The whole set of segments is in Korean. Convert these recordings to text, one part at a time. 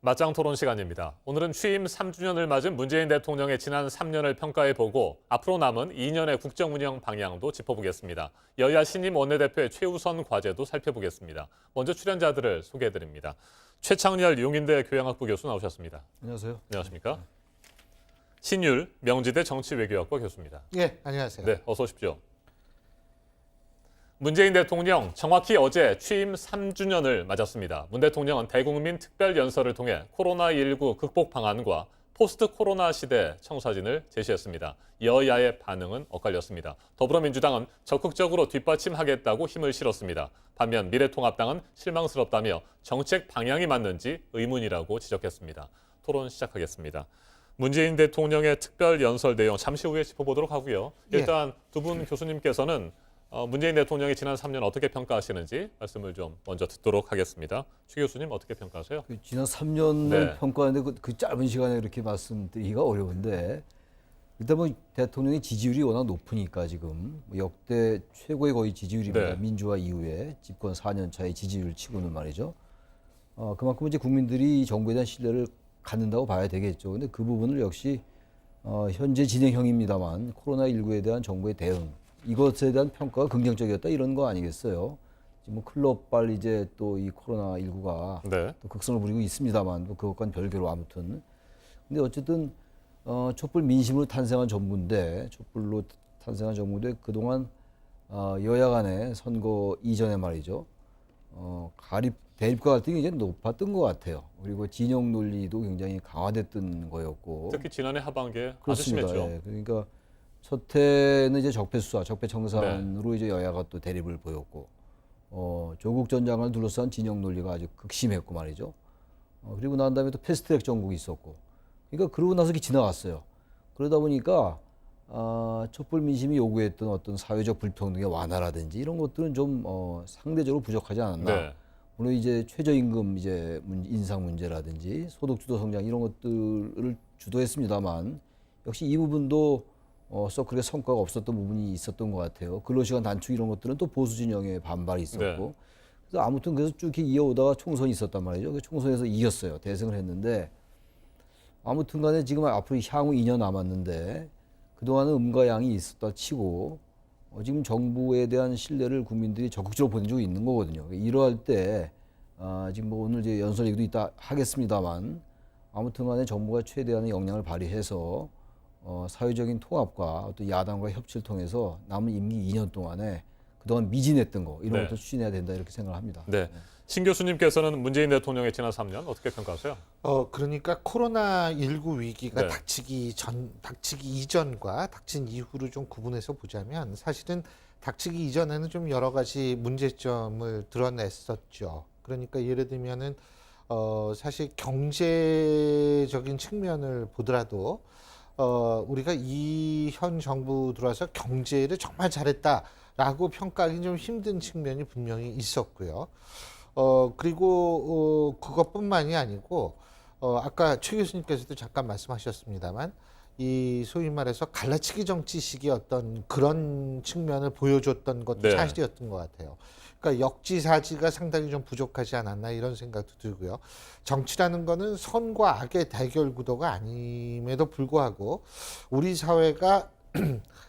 맞짱 토론 시간입니다. 오늘은 취임 3주년을 맞은 문재인 대통령의 지난 3년을 평가해보고 앞으로 남은 2년의 국정 운영 방향도 짚어보겠습니다. 여야 신임 원내대표의 최우선 과제도 살펴보겠습니다. 먼저 출연자들을 소개해드립니다. 최창렬 용인대 교양학부 교수 나오셨습니다. 안녕하세요. 안녕하십니까? 신율 명지대 정치외교학과 교수입니다. 예, 안녕하세요. 네, 어서 오십시오. 문재인 대통령 정확히 어제 취임 3주년을 맞았습니다. 문 대통령은 대국민 특별연설을 통해 코로나19 극복 방안과 포스트 코로나 시대 청사진을 제시했습니다. 여야의 반응은 엇갈렸습니다. 더불어민주당은 적극적으로 뒷받침하겠다고 힘을 실었습니다. 반면 미래통합당은 실망스럽다며 정책 방향이 맞는지 의문이라고 지적했습니다. 토론 시작하겠습니다. 문재인 대통령의 특별연설 내용 잠시 후에 짚어보도록 하고요. 일단 두 분 교수님께서는 문재인 대통령이 지난 3년 어떻게 평가하시는지 말씀을 좀 먼저 듣도록 하겠습니다. 최 교수님 어떻게 평가하세요? 지난 3년을 네. 평가하는데 그 짧은 시간에 이렇게 말씀드리기가 어려운데 일단 뭐 대통령의 지지율이 워낙 높으니까 지금 역대 최고의 거의 지지율입니다. 네. 민주화 이후에 집권 4년 차의 지지율 치고는 말이죠. 그만큼 이제 국민들이 정부에 대한 신뢰를 갖는다고 봐야 되겠죠. 근데 그 부분을 역시 현재 진행형입니다만 코로나19에 대한 정부의 대응 이것에 대한 평가가 긍정적이었다 이런 거 아니겠어요? 지금 뭐 클럽발 이제 또 이 코로나19가 네. 또 극성을 부리고 있습니다만 뭐 그것과는 별개로 아무튼 근데 어쨌든 촛불 민심으로 탄생한 정부인데 촛불로 탄생한 정부인데 그동안 여야 간의 선거 이전에 말이죠 대립과 갈등이 이제 높았던 것 같아요. 그리고 진영 논리도 굉장히 강화됐던 거였고 특히 지난해 하반기에 아주 그렇습니다. 심했죠. 예. 그러니까 첫 해는 이제 적폐수사, 적폐청산으로 이제 여야가 또 대립을 보였고, 조국 전 장관을 둘러싼 진영 논리가 아주 극심했고 말이죠. 그리고 난 다음에 또 패스트트랙 정국이 있었고, 그러니까 그러고 나서 이렇게 지나갔어요. 그러다 보니까 촛불 민심이 요구했던 어떤 사회적 불평등의 완화라든지 이런 것들은 좀 상대적으로 부족하지 않았나. 네. 물론 이제 최저임금 이제 인상 문제라든지 소득주도 성장 이런 것들을 주도했습니다만 역시 이 부분도 썩 그렇게 성과가 없었던 부분이 있었던 것 같아요. 근로시간 단축 이런 것들은 또 보수 진영의 반발이 있었고 네. 그래서 아무튼 그래서 쭉 이렇게 이어오다가 총선이 있었단 말이죠. 그 총선에서 이겼어요. 대승을 했는데 아무튼간에 지금 앞으로 향후 2년 남았는데 그동안은 음과 양이 있었다 치고 지금 정부에 대한 신뢰를 국민들이 적극적으로 보내주고 있는 거거든요. 이러할 때 지금 뭐 오늘 이제 연설 얘기도 이따 하겠습니다만 아무튼간에 정부가 최대한의 역량을 발휘해서 사회적인 통합과 또 야당과 협치를 통해서 남은 임기 2년 동안에 그동안 미진했던 거 이런 네. 것도 추진해야 된다 이렇게 생각을 합니다. 네. 신 교수님께서는 문재인 대통령의 지난 3년 어떻게 평가하세요? 그러니까 코로나19 위기가 네. 닥치기 이전과 닥친 이후를 좀 구분해서 보자면 사실은 닥치기 이전에는 좀 여러 가지 문제점을 드러냈었죠. 그러니까 예를 들면은 사실 경제적인 측면을 보더라도 우리가 이 현 정부 들어와서 경제를 정말 잘했다라고 평가하기 좀 힘든 측면이 분명히 있었고요. 그리고 그것뿐만이 아니고 아까 최 교수님께서도 잠깐 말씀하셨습니다만 이 소위 말해서 갈라치기 정치식의 어떤 그런 측면을 보여줬던 것도 네. 사실이었던 것 같아요. 그러니까 역지사지가 상당히 좀 부족하지 않았나 이런 생각도 들고요. 정치라는 거는 선과 악의 대결 구도가 아님에도 불구하고 우리 사회가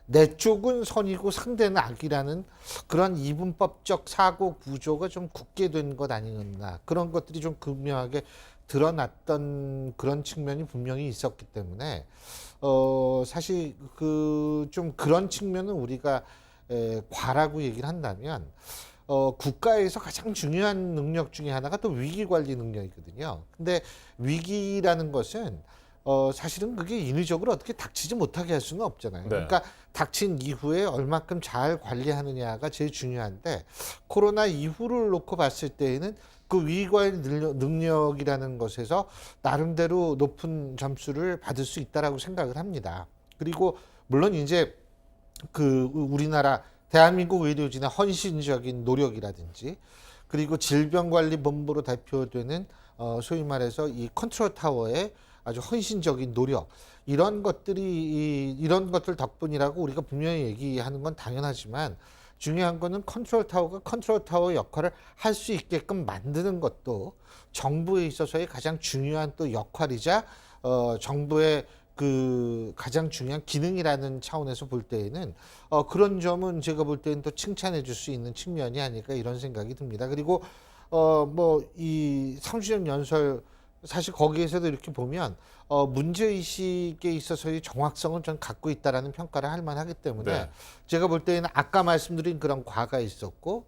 내 쪽은 선이고 상대는 악이라는 그런 이분법적 사고 구조가 좀 굳게 된 것 아니었나. 그런 것들이 좀 극명하게 드러났던 그런 측면이 분명히 있었기 때문에 사실 좀 그런 측면은 우리가 과라고 얘기를 한다면 국가에서 가장 중요한 능력 중에 하나가 또 위기 관리 능력이거든요. 근데 위기라는 것은 사실은 그게 인위적으로 어떻게 닥치지 못하게 할 수는 없잖아요. 네. 그러니까 닥친 이후에 얼마큼 잘 관리하느냐가 제일 중요한데 코로나 이후를 놓고 봤을 때에는 그 위기관리 능력이라는 것에서 나름대로 높은 점수를 받을 수 있다라고 생각을 합니다. 그리고 물론 이제 우리나라 대한민국 의료진의 헌신적인 노력이라든지 그리고 질병관리본부로 대표되는 소위 말해서 이 컨트롤 타워의 아주 헌신적인 노력 이런 것들 덕분이라고 우리가 분명히 얘기하는 건 당연하지만 중요한 거는 컨트롤 타워가 컨트롤 타워 역할을 할 수 있게끔 만드는 것도 정부에 있어서의 가장 중요한 또 역할이자 정부의 그 가장 중요한 기능이라는 차원에서 볼 때에는 그런 점은 제가 볼 때는 또 칭찬해 줄 수 있는 측면이 아닐까 이런 생각이 듭니다. 그리고 뭐 이 3주년 연설 사실 거기에서도 이렇게 보면 문제의식에 있어서의 정확성을 좀 갖고 있다라는 평가를 할 만하기 때문에 네. 제가 볼 때는 아까 말씀드린 그런 과가 있었고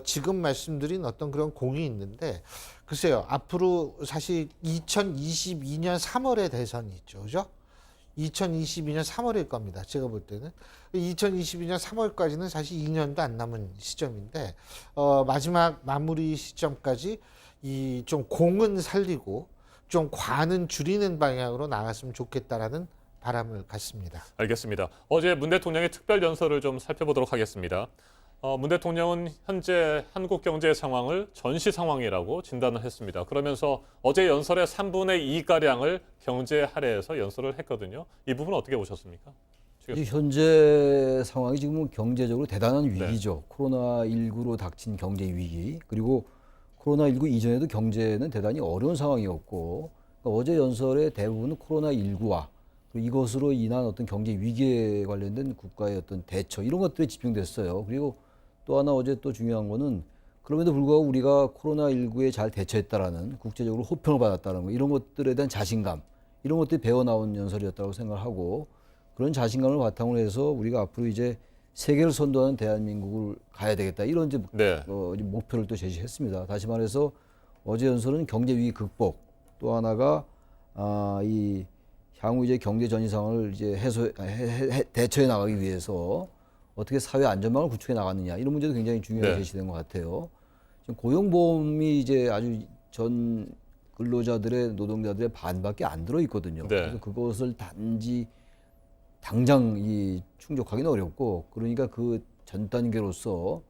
지금 말씀드린 어떤 그런 공이 있는데 글쎄요. 앞으로 사실 2022년 3월에 대선이 있죠. 그죠? 2022년 3월일 겁니다. 제가 볼 때는. 2022년 3월까지는 사실 2년도 안 남은 시점인데 마지막 마무리 시점까지 이 좀 공은 살리고 좀 과는 줄이는 방향으로 나갔으면 좋겠다라는 바람을 갖습니다. 알겠습니다. 어제 문 대통령의 특별 연설을 좀 살펴보도록 하겠습니다. 문 대통령은 현재 한국 경제 상황을 전시 상황이라고 진단을 했습니다. 그러면서 어제 연설의 3분의 2가량을 경제 할애해서 연설을 했거든요. 이 부분 어떻게 보셨습니까? 이 현재 상황이 지금 경제적으로 대단한 네. 위기죠. 코로나19로 닥친 경제 위기, 그리고 코로나19 이전에도 경제는 대단히 어려운 상황이었고, 그러니까 어제 연설의 대부분은 코로나19와 이것으로 인한 어떤 경제 위기에 관련된 국가의 어떤 대처 이런 것들에 집중됐어요. 그리고 또 하나 어제 또 중요한 거는 그럼에도 불구하고 우리가 코로나19에 잘 대처했다라는 국제적으로 호평을 받았다는 거 이런 것들에 대한 자신감 이런 것들이 배어 나온 연설이었다고 생각하고 그런 자신감을 바탕으로 해서 우리가 앞으로 이제 세계를 선도하는 대한민국을 가야 되겠다 이런 이제 네. 목표를 또 제시했습니다. 다시 말해서 어제 연설은 경제 위기 극복 또 하나가 이 향후 이제 경제 전이 상황을 이제 대처해 나가기 위해서 어떻게 사회 안전망을 구축해 나가느냐 이런 문제도 굉장히 중요하게 네. 제시된 것 같아요. 지금 고용보험이 이제 아주 전 근로자들의 노동자들의 반밖에 안 들어 있거든요. 네. 그래서 그것을 단지 당장 이 충족하기는 어렵고 그러니까 그 전 단계로서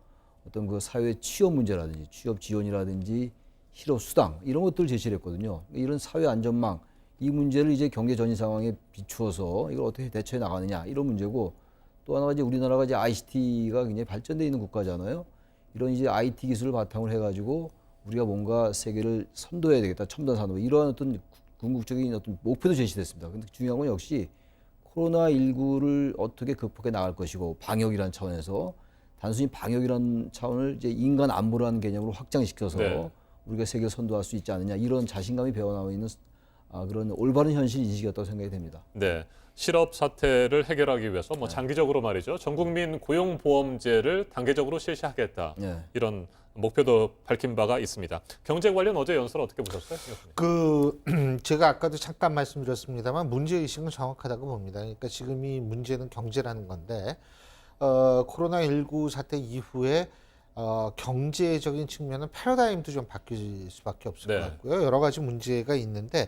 어떤 그 사회 취업 문제라든지 취업 지원이라든지 실업 수당 이런 것들을 제시를 했거든요. 이런 사회 안전망 이 문제를 이제 경제 전이 상황에 비추어서 이걸 어떻게 대처해 나가느냐 이런 문제고 또 하나가 이제 우리나라가 이제 ICT가 굉장히 발전돼 있는 국가잖아요. 이런 이제 IT 기술을 바탕으로 해가지고 우리가 뭔가 세계를 선도해야 되겠다 첨단 산업 이러한 어떤 궁극적인 어떤 목표도 제시됐습니다. 근데 중요한 건 역시 코로나19를 어떻게 극복해 나갈 것이고 방역이라는 차원에서 단순히 방역이라는 차원을 이제 인간 안보라는 개념으로 확장시켜서 네. 우리가 세계를 선도할 수 있지 않느냐 이런 자신감이 배어나와 있는 그런 올바른 현실 인식이었다고 생각이 됩니다. 네. 실업 사태를 해결하기 위해서 뭐 장기적으로 말이죠. 전 국민 고용보험제를 단계적으로 실시하겠다. 네. 이런 목표도 밝힌 바가 있습니다. 경제 관련 어제 연설 어떻게 보셨어요? 제가 아까도 잠깐 말씀드렸습니다만 문제의식은 정확하다고 봅니다. 그러니까 지금 이 문제는 경제라는 건데 코로나19 사태 이후에 경제적인 측면은 패러다임도 좀 바뀔 수밖에 없을 네. 것 같고요. 여러 가지 문제가 있는데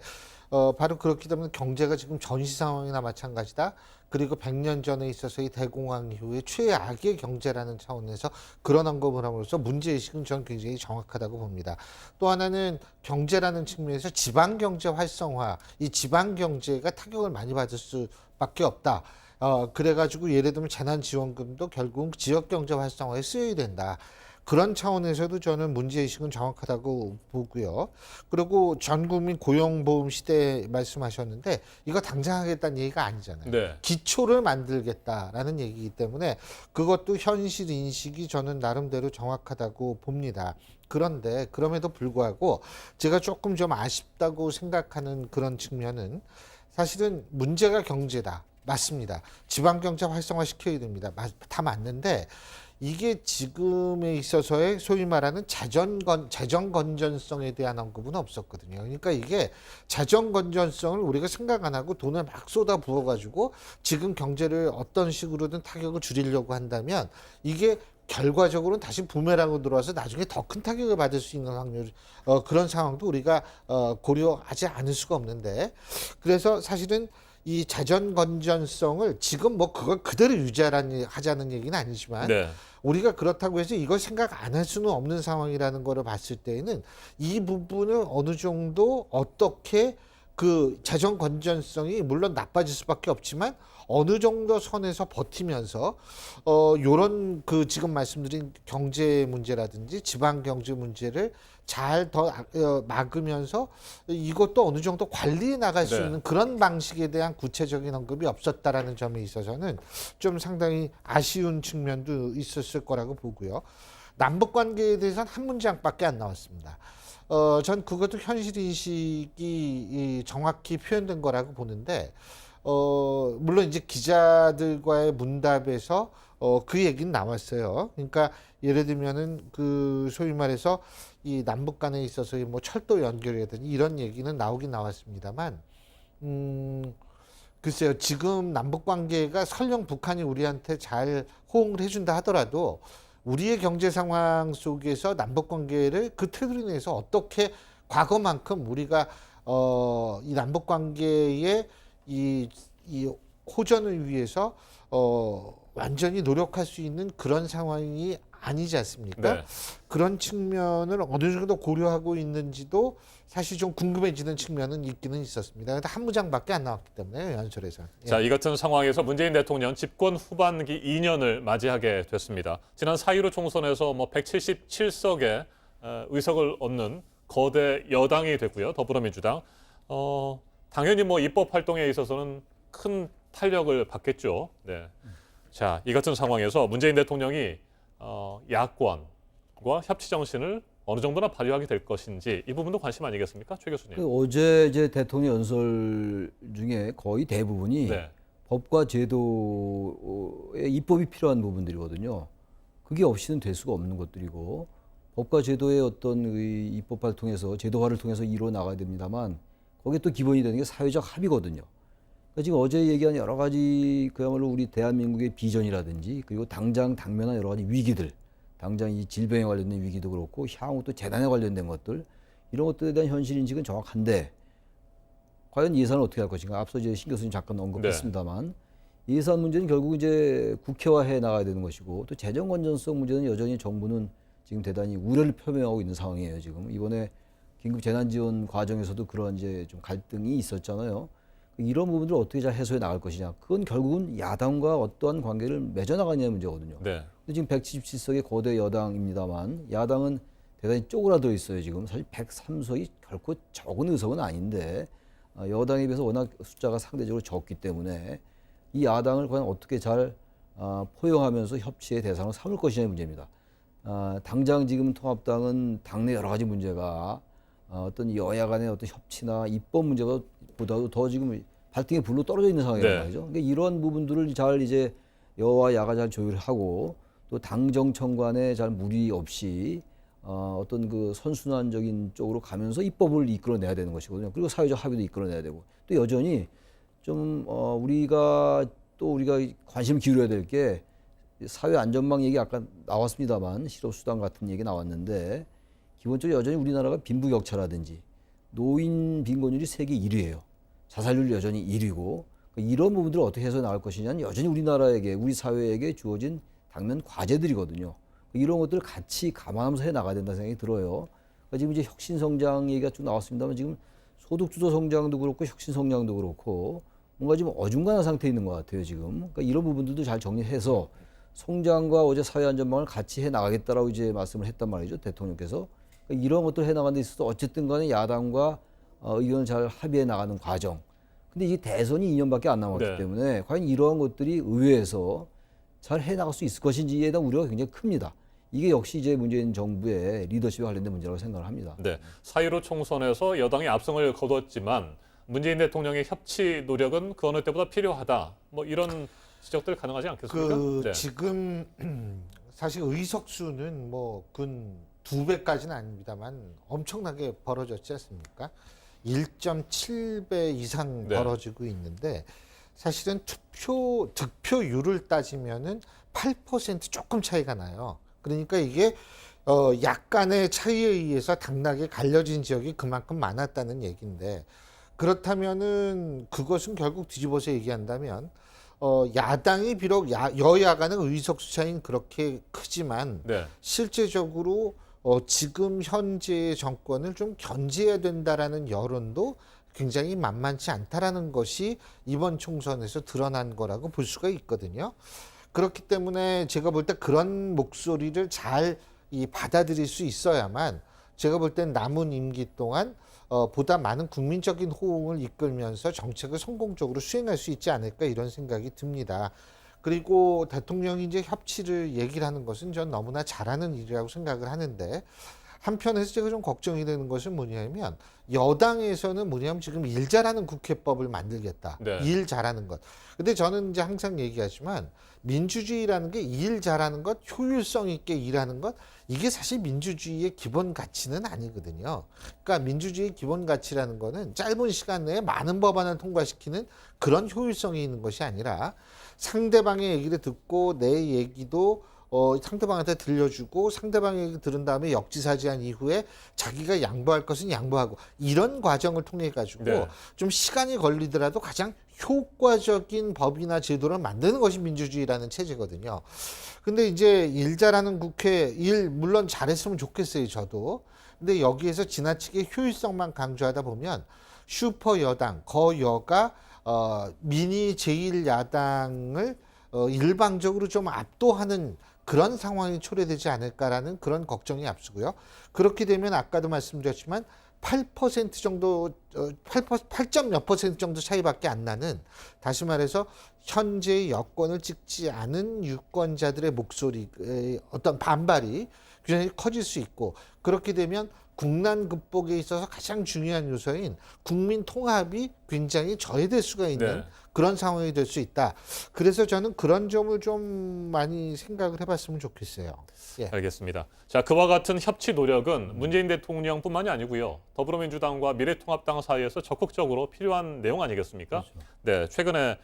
바로 그렇기 때문에 경제가 지금 전시 상황이나 마찬가지다. 그리고 100년 전에 있어서의 대공황 이후에 최악의 경제라는 차원에서 그런 언급을 함으로써 문제의식은 저는 굉장히 정확하다고 봅니다. 또 하나는 경제라는 측면에서 지방경제 활성화, 이 지방경제가 타격을 많이 받을 수밖에 없다. 그래가지고 예를 들면 재난지원금도 결국 지역경제 활성화에 쓰여야 된다. 그런 차원에서도 저는 문제의식은 정확하다고 보고요. 그리고 전국민 고용보험 시대 말씀하셨는데 이거 당장 하겠다는 얘기가 아니잖아요. 네. 기초를 만들겠다라는 얘기이기 때문에 그것도 현실 인식이 저는 나름대로 정확하다고 봅니다. 그런데 그럼에도 불구하고 제가 조금 좀 아쉽다고 생각하는 그런 측면은 사실은 문제가 경제다. 맞습니다. 지방경제 활성화 시켜야 됩니다. 다 맞는데 이게 지금에 있어서의 소위 말하는 재정 건전성에 대한 언급은 없었거든요. 그러니까 이게 재정 건전성을 우리가 생각 안 하고 돈을 막 쏟아 부어 가지고 지금 경제를 어떤 식으로든 타격을 줄이려고 한다면 이게 결과적으로는 다시 부메랑으로 들어와서 나중에 더 큰 타격을 받을 수 있는 확률 그런 상황도 우리가 고려하지 않을 수가 없는데 그래서 사실은 이 재정 건전성을 지금 뭐 그걸 그대로 유지하자는 얘기는 아니지만 네. 우리가 그렇다고 해서 이걸 생각 안 할 수는 없는 상황이라는 거를 봤을 때에는 이 부분을 어느 정도 어떻게 그 재정 건전성이 물론 나빠질 수밖에 없지만 어느 정도 선에서 버티면서 요런 그 지금 말씀드린 경제 문제라든지 지방 경제 문제를 잘 더 막으면서 이것도 어느 정도 관리해 나갈 수 네. 있는 그런 방식에 대한 구체적인 언급이 없었다라는 점에 있어서는 좀 상당히 아쉬운 측면도 있었을 거라고 보고요. 남북 관계에 대해서는 한 문장밖에 안 나왔습니다. 전 그것도 현실 인식이 정확히 표현된 거라고 보는데, 물론 이제 기자들과의 문답에서 그 얘기는 나왔어요. 그러니까 예를 들면은 그 소위 말해서 이 남북 간에 있어서 뭐 철도 연결이라든지 이런 얘기는 나오긴 나왔습니다만, 글쎄요, 지금 남북 관계가 설령 북한이 우리한테 잘 호응을 해준다 하더라도 우리의 경제 상황 속에서 남북 관계를 그 테두리 내에서 어떻게 과거만큼 우리가 이 남북 관계의 이 호전을 위해서 완전히 노력할 수 있는 그런 상황이 아니지 않습니까? 네. 그런 측면을 어느 정도 고려하고 있는지도 사실 좀 궁금해지는 측면은 있기는 있었습니다. 근데 한 무장밖에 안 나왔기 때문에 연설에서. 자, 이 같은 상황에서 문재인 대통령 집권 후반기 2년을 맞이하게 됐습니다. 지난 4.15 총선에서 177석의 의석을 얻는 거대 여당이 됐고요. 더불어민주당. 당연히 입법 활동에 있어서는 큰 탄력을 받겠죠. 네. 자, 이 같은 상황에서 문재인 대통령이 야권과 협치 정신을 어느 정도나 발휘하게 될 것인지 이 부분도 관심 아니겠습니까, 최 교수님? 어제 이제 대통령 연설 중에 거의 대부분이 네. 법과 제도의 입법이 필요한 부분들이거든요. 그게 없이는 될 수가 없는 것들이고 법과 제도의 어떤 의 입법화를 통해서 제도화를 통해서 이루어 나가야 됩니다만 거기에 또 기본이 되는 게 사회적 합의거든요. 그러니까 지금 어제 얘기한 여러 가지 그야말로 우리 대한민국의 비전이라든지 그리고 당면한 여러 가지 위기들, 당장 이 질병에 관련된 위기도 그렇고 향후 또 재난에 관련된 것들 이런 것들에 대한 현실 인식은 정확한데 과연 예산을 어떻게 할 것인가? 앞서 이제 신 교수님 잠깐 언급했습니다만 예산 문제는 결국 이제 국회화해 나가야 되는 것이고 또 재정 건전성 문제는 여전히 정부는 지금 대단히 우려를 표명하고 있는 상황이에요. 지금 이번에 긴급 재난 지원 과정에서도 그런 이제 좀 갈등이 있었잖아요. 이런 부분들을 어떻게 잘 해소해 나갈 것이냐. 그건 결국은 야당과 어떠한 관계를 맺어나가냐의 문제거든요. 네. 근데 지금 177석의 거대 여당입니다만 야당은 대단히 쪼그라들어 있어요. 지금 사실 103석이 결코 적은 의석은 아닌데 여당에 비해서 워낙 숫자가 상대적으로 적기 때문에 이 야당을 과연 어떻게 잘 포용하면서 협치의 대상으로 삼을 것이냐의 문제입니다. 당장 지금 통합당은 당내 여러 가지 문제가 어떤 여야 간의 어떤 협치나 입법 문제보다도 더 지금 발등에 불로 떨어져 있는 상황이란 네. 말이죠. 그러니까 이런 부분들을 잘 이제 여와 야가 잘 조율하고 또 당정청 간에 잘 무리 없이 어떤 그 선순환적인 쪽으로 가면서 입법을 이끌어내야 되는 것이거든요. 그리고 사회적 합의도 이끌어내야 되고 또 여전히 좀 우리가 관심을 기울여야 될 게 사회 안전망 얘기 아까 나왔습니다만 실업수당 같은 얘기 나왔는데 기본적으로 여전히 우리나라가 빈부격차라든지 노인 빈곤율이 세계 1위예요. 자살률 여전히 1위고 이런 부분들을 어떻게 해서 나갈 것이냐는 여전히 우리나라에게 우리 사회에게 주어진 당면 과제들이거든요. 이런 것들을 같이 감안하면서 해 나가야 된다는 생각이 들어요. 지금 이제 혁신 성장 얘기가 쭉 나왔습니다만 지금 소득 주도 성장도 그렇고 혁신 성장도 그렇고 뭔가 좀 어중간한 상태에 있는 것 같아요 지금. 그러니까 이런 부분들도 잘 정리해서 성장과 어제 사회 안전망을 같이 해 나가겠다라고 이제 말씀을 했단 말이죠 대통령께서. 그러니까 이런 것들 해 나가는 데 있어서 어쨌든 간에 야당과 의견을 잘 합의해 나가는 과정. 근데 이게 대선이 2년밖에 안 남았기 네. 때문에 과연 이러한 것들이 의회에서 잘 해 나갈 수 있을 것인지에 대한 우려가 굉장히 큽니다. 이게 역시 이제 문재인 정부의 리더십에 관련된 문제라고 생각을 합니다. 네. 4.15 총선에서 여당이 압승을 거뒀지만 문재인 대통령의 협치 노력은 그 어느 때보다 필요하다. 이런 지적들 가능하지 않겠습니까? 네. 지금 사실 의석수는 근 2배까지는 아닙니다만 엄청나게 벌어졌지 않습니까? 1.7배 이상 네. 벌어지고 있는데 사실은 득표율을 따지면은 8% 조금 차이가 나요. 그러니까 이게 약간의 차이에 의해서 당락이 갈려진 지역이 그만큼 많았다는 얘기인데 그렇다면은 그것은 결국 뒤집어서 얘기한다면 야당이 비록 여야 간의 의석수 차이는 그렇게 크지만 네. 실제적으로 지금 현재 정권을 좀 견제해야 된다라는 여론도 굉장히 만만치 않다라는 것이 이번 총선에서 드러난 거라고 볼 수가 있거든요. 그렇기 때문에 제가 볼 때 그런 목소리를 잘 받아들일 수 있어야만 제가 볼 땐 남은 임기 동안 보다 많은 국민적인 호응을 이끌면서 정책을 성공적으로 수행할 수 있지 않을까 이런 생각이 듭니다. 그리고 대통령이 이제 협치를 얘기를 하는 것은 전 너무나 잘하는 일이라고 생각을 하는데 한편에서 제가 좀 걱정이 되는 것은 뭐냐면 여당에서는 뭐냐면 지금 일 잘하는 국회법을 만들겠다. 네. 일 잘하는 것. 근데 저는 이제 항상 얘기하지만 민주주의라는 게 일 잘하는 것, 효율성 있게 일하는 것, 이게 사실 민주주의의 기본 가치는 아니거든요. 그러니까 민주주의의 기본 가치라는 거는 짧은 시간 내에 많은 법안을 통과시키는 그런 효율성이 있는 것이 아니라 상대방의 얘기를 듣고 내 얘기도 상대방한테 들려주고 상대방의 얘기 들은 다음에 역지사지한 이후에 자기가 양보할 것은 양보하고 이런 과정을 통해 가지고 네. 좀 시간이 걸리더라도 가장 효과적인 법이나 제도를 만드는 것이 민주주의라는 체제거든요. 근데 이제 일 잘하는 국회 일 물론 잘했으면 좋겠어요, 저도. 근데 여기에서 지나치게 효율성만 강조하다 보면 슈퍼 여당, 거여가 미니 제1야당을 일방적으로 좀 압도하는 그런 상황이 초래되지 않을까라는 그런 걱정이 앞서고요. 그렇게 되면 아까도 말씀드렸지만 8% 정도, 8몇 퍼센트 정도 차이밖에 안 나는, 다시 말해서 현재 여권을 찍지 않은 유권자들의 목소리의 어떤 반발이 굉장히 커질 수 있고, 그렇게 되면 국난 극복에 있어서 가장 중요한 요소인 국민 통합이 굉장히 저해될 수가 있는 네. 그런 상황이 될 수 있다. 그래서 저는 그런 점을 좀 많이 생각을 해봤으면 좋겠어요. 예. 알겠습니다. 자, 그와 같은 협치 노력은 문재인 대통령뿐만이 아니고요. 더불어민주당과 미래통합당 사이에서 적극적으로 필요한 내용 아니겠습니까? 그렇죠. 네, 최근에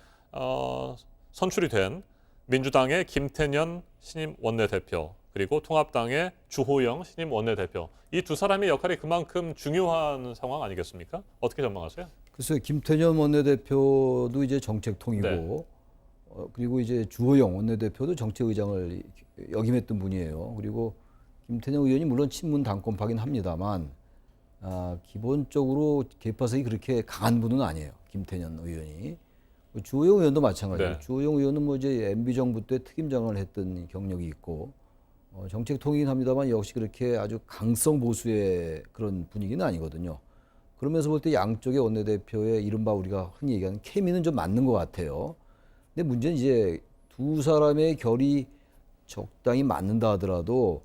선출이 된 민주당의 김태년 신임 원내대표 그리고 통합당의 주호영 신임 원내대표 이 두 사람의 역할이 그만큼 중요한 상황 아니겠습니까? 어떻게 전망하세요? 글쎄요, 김태년 원내대표도 이제 정책통이고, 네. 그리고 이제 주호영 원내대표도 정책의장을 역임했던 분이에요. 그리고 김태년 의원이 물론 친문 당권파긴 합니다만, 기본적으로 계파성이 그렇게 강한 분은 아니에요. 김태년 의원이. 주호영 의원도 마찬가지예요. 네. 주호영 의원은 뭐 이제 MB 정부 때 특임장을 했던 경력이 있고, 정책통이긴 합니다만 역시 그렇게 아주 강성 보수의 그런 분위기는 아니거든요. 그러면서 볼 때 양쪽의 원내대표의 이른바 우리가 흔히 얘기하는 케미는 좀 맞는 것 같아요. 근데 문제는 이제 두 사람의 결이 적당히 맞는다 하더라도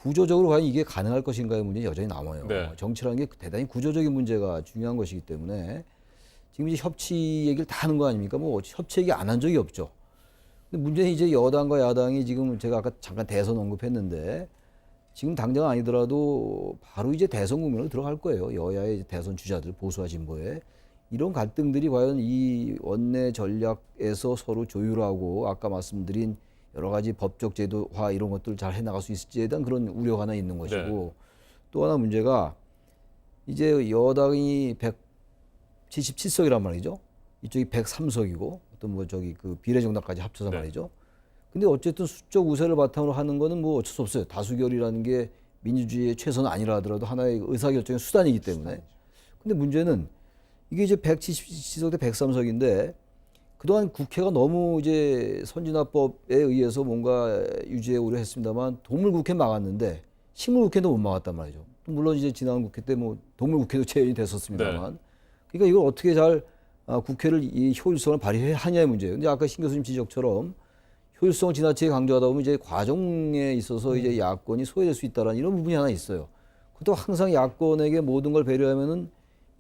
구조적으로 과연 이게 가능할 것인가의 문제는 여전히 남아요. 네. 정치라는 게 대단히 구조적인 문제가 중요한 것이기 때문에 지금 이제 협치 얘기를 다 하는 거 아닙니까? 뭐 협치 얘기 안 한 적이 없죠. 근데 문제는 이제 여당과 야당이 지금 제가 아까 잠깐 대선 언급했는데 지금 당장 아니더라도 바로 이제 대선 국면으로 들어갈 거예요. 여야의 대선 주자들, 보수와 진보의. 이런 갈등들이 과연 이 원내 전략에서 서로 조율하고 아까 말씀드린 여러 가지 법적 제도화 이런 것들을 잘 해나갈 수 있을지에 대한 그런 우려가 하나 있는 것이고 네. 또 하나 문제가 이제 여당이 177석이란 말이죠. 이쪽이 103석이고 어떤 뭐 저기 그 비례정당까지 합쳐서 네. 말이죠. 근데 어쨌든 수적 우세를 바탕으로 하는 거는 뭐 어쩔 수 없어요. 다수결이라는 게 민주주의의 최선은 아니라 하더라도 하나의 의사결정의 수단이기 때문에. 근데 문제는 이게 이제 177석 대 103석인데 그동안 국회가 너무 이제 선진화법에 의해서 뭔가 유지해 오려 했습니다만 동물국회 막았는데 식물국회도 못 막았단 말이죠. 또 물론 이제 지난 국회 때 뭐 동물국회도 재연이 됐었습니다만. 그러니까 이걸 어떻게 잘 국회를 이 효율성을 발휘하냐의 문제예요. 근데 아까 신 교수님 지적처럼 효율성을 지나치게 강조하다 보면 이제 과정에 있어서 이제 야권이 소외될 수 있다라는 이런 부분이 하나 있어요. 그것도 항상 야권에게 모든 걸 배려하면은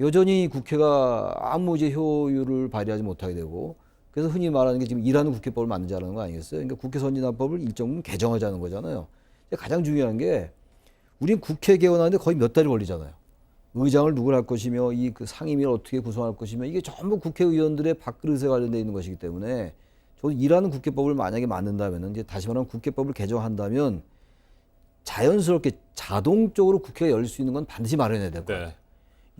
여전히 국회가 아무 이제 효율을 발휘하지 못하게 되고 그래서 흔히 말하는 게 지금 일하는 국회법을 만들자는 거 아니겠어요? 그러니까 국회 선진화법을 일정 부분 개정하자는 거잖아요. 가장 중요한 게 우린 국회 개원하는데 거의 몇 달이 걸리잖아요. 의장을 누굴 할 것이며 이 그 상임위를 어떻게 구성할 것이며 이게 전부 국회의원들의 밥그릇에 관련돼 있는 것이기 때문에 저도 일하는 국회법을 만약에 만든다면 이제 다시 말하면 국회법을 개정한다면 자연스럽게 자동적으로 국회가 열릴 수 있는 건 반드시 마련해야 될 거예요. 네.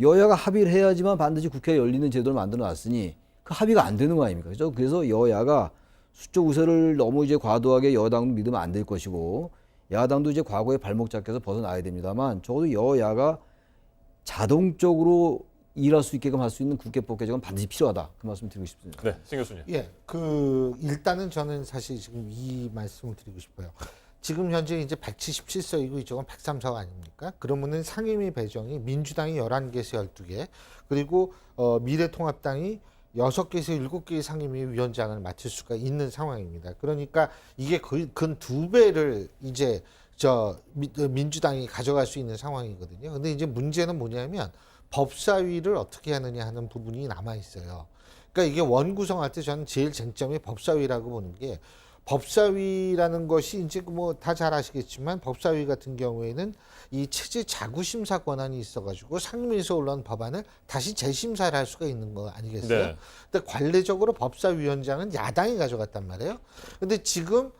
여야가 합의를 해야지만 반드시 국회가 열리는 제도를 만들어 놨으니 그 합의가 안 되는 거 아닙니까? 그래서 여야가 수적 우세를 너무 이제 과도하게 여당도 믿으면 안 될 것이고 야당도 이제 과거의 발목 잡혀서 벗어나야 됩니다만 적어도 여야가 자동적으로 일할 수 있게끔 할 수 있는 국회법 개정은 반드시 필요하다. 그 말씀 드리고 싶습니다. 네, 신 교수님. 예, 일단은 저는 사실 지금 이 말씀을 드리고 싶어요. 지금 현재 이제 177석이고 이쪽은 103석 아닙니까? 그러면은 상임위 배정이 민주당이 11개에서 12개, 그리고 미래통합당이 6개에서 7개의 상임위 위원장을 맡을 수가 있는 상황입니다. 그러니까 이게 거의 근 2배를 이제 민주당이 가져갈 수 있는 상황이거든요. 근데 이제 문제는 뭐냐면 법사위를 어떻게 하느냐 하는 부분이 남아 있어요. 그러니까 이게 원 구성할 때 저는 제일 쟁점이 법사위라고 보는 게, 법사위라는 것이 이제 뭐 다 잘 아시겠지만 법사위 같은 경우에는 이 체제 자구 심사 권한이 있어가지고 상임위에서 올라온 법안을 다시 재심사를 할 수가 있는 거 아니겠어요? 네. 근데 관례적으로 법사위원장은 야당이 가져갔단 말이에요. 근데 지금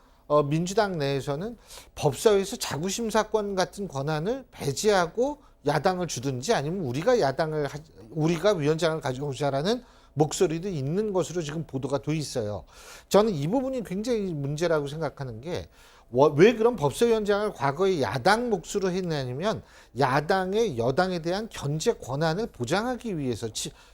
민주당 내에서는 법사위에서 자구 심사권 같은 권한을 배제하고 야당을 주든지 아니면 우리가 위원장을 가져오자라는 목소리도 있는 것으로 지금 보도가 돼 있어요. 저는 이 부분이 굉장히 문제라고 생각하는 게, 왜 그런 법사위원장을 과거에 야당 몫으로 했냐면 야당의 여당에 대한 견제 권한을 보장하기 위해서,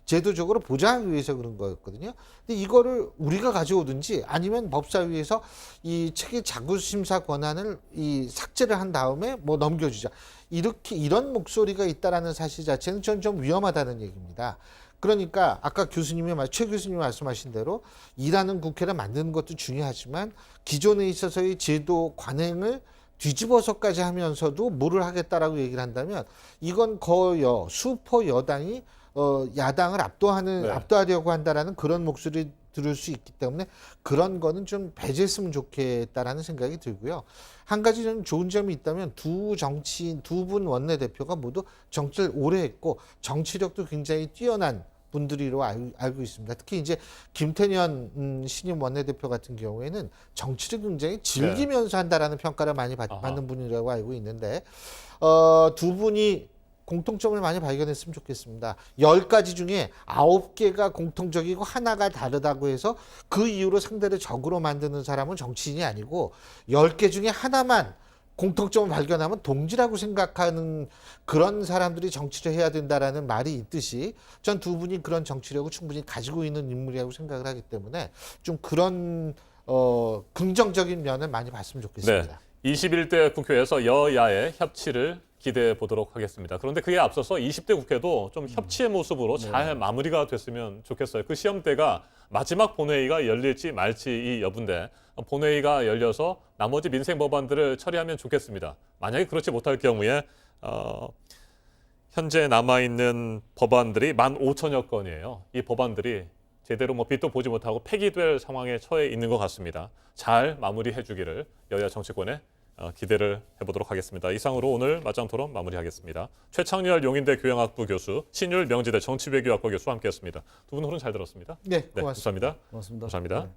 제도적으로 보장하기 위해서 그런 거였거든요. 근데 이거를 우리가 가져오든지 아니면 법사위에서 이 체계 자구 심사 권한을 삭제를 한 다음에 뭐 넘겨주자, 이런 목소리가 있다라는 사실 자체는 전 좀 위험하다는 얘기입니다. 그러니까 아까 최 교수님이 말씀하신 대로 일하는 국회를 만드는 것도 중요하지만 기존에 있어서의 제도 관행을 뒤집어서까지 하면서도 뭐를 하겠다라고 얘기를 한다면 이건 슈퍼 여당이 야당을 압도하려고 한다라는 그런 목소리 들을 수 있기 때문에 그런 거는 좀 배제했으면 좋겠다라는 생각이 들고요. 한 가지 좀 좋은 점이 있다면 두 분 원내대표가 모두 정치를 오래 했고 정치력도 굉장히 뛰어난 분들이로 알고 있습니다. 특히 이제 김태년 신임 원내대표 같은 경우에는 정치를 굉장히 즐기면서 한다라는 평가를 많이 받는 분이라고 알고 있는데, 두 분이 공통점을 많이 발견했으면 좋겠습니다. 10가지 중에 9개가 공통적이고 하나가 다르다고 해서 그 이유로 상대를 적으로 만드는 사람은 정치인이 아니고, 10개 중에 하나만 공통점을 발견하면 동지라고 생각하는 그런 사람들이 정치를 해야 된다라는 말이 있듯이 전 두 분이 그런 정치력을 충분히 가지고 있는 인물이라고 생각을 하기 때문에 좀 그런 긍정적인 면을 많이 봤으면 좋겠습니다. 네, 21대 국회에서 여야의 협치를 기대해 보도록 하겠습니다. 그런데 그에 앞서서 20대 국회도 좀 협치의 모습으로 잘 마무리가 됐으면 좋겠어요. 그 시험대가 마지막 본회의가 열릴지 말지 이 여부인데, 본회의가 열려서 나머지 민생 법안들을 처리하면 좋겠습니다. 만약에 그렇지 못할 경우에 현재 남아있는 법안들이 15,000여 건이에요. 이 법안들이 제대로 빛도 보지 못하고 폐기될 상황에 처해 있는 것 같습니다. 잘 마무리해 주기를 여야 정치권에 기대를 해보도록 하겠습니다. 이상으로 오늘 맞짱 토론 마무리하겠습니다. 최창렬 용인대 교양학부 교수, 신율 명지대 정치외교학과 교수와 함께했습니다. 두 분 호른 잘 들었습니다. 네, 고맙습니다. 감사합니다. 고맙습니다. 감사합니다. 네.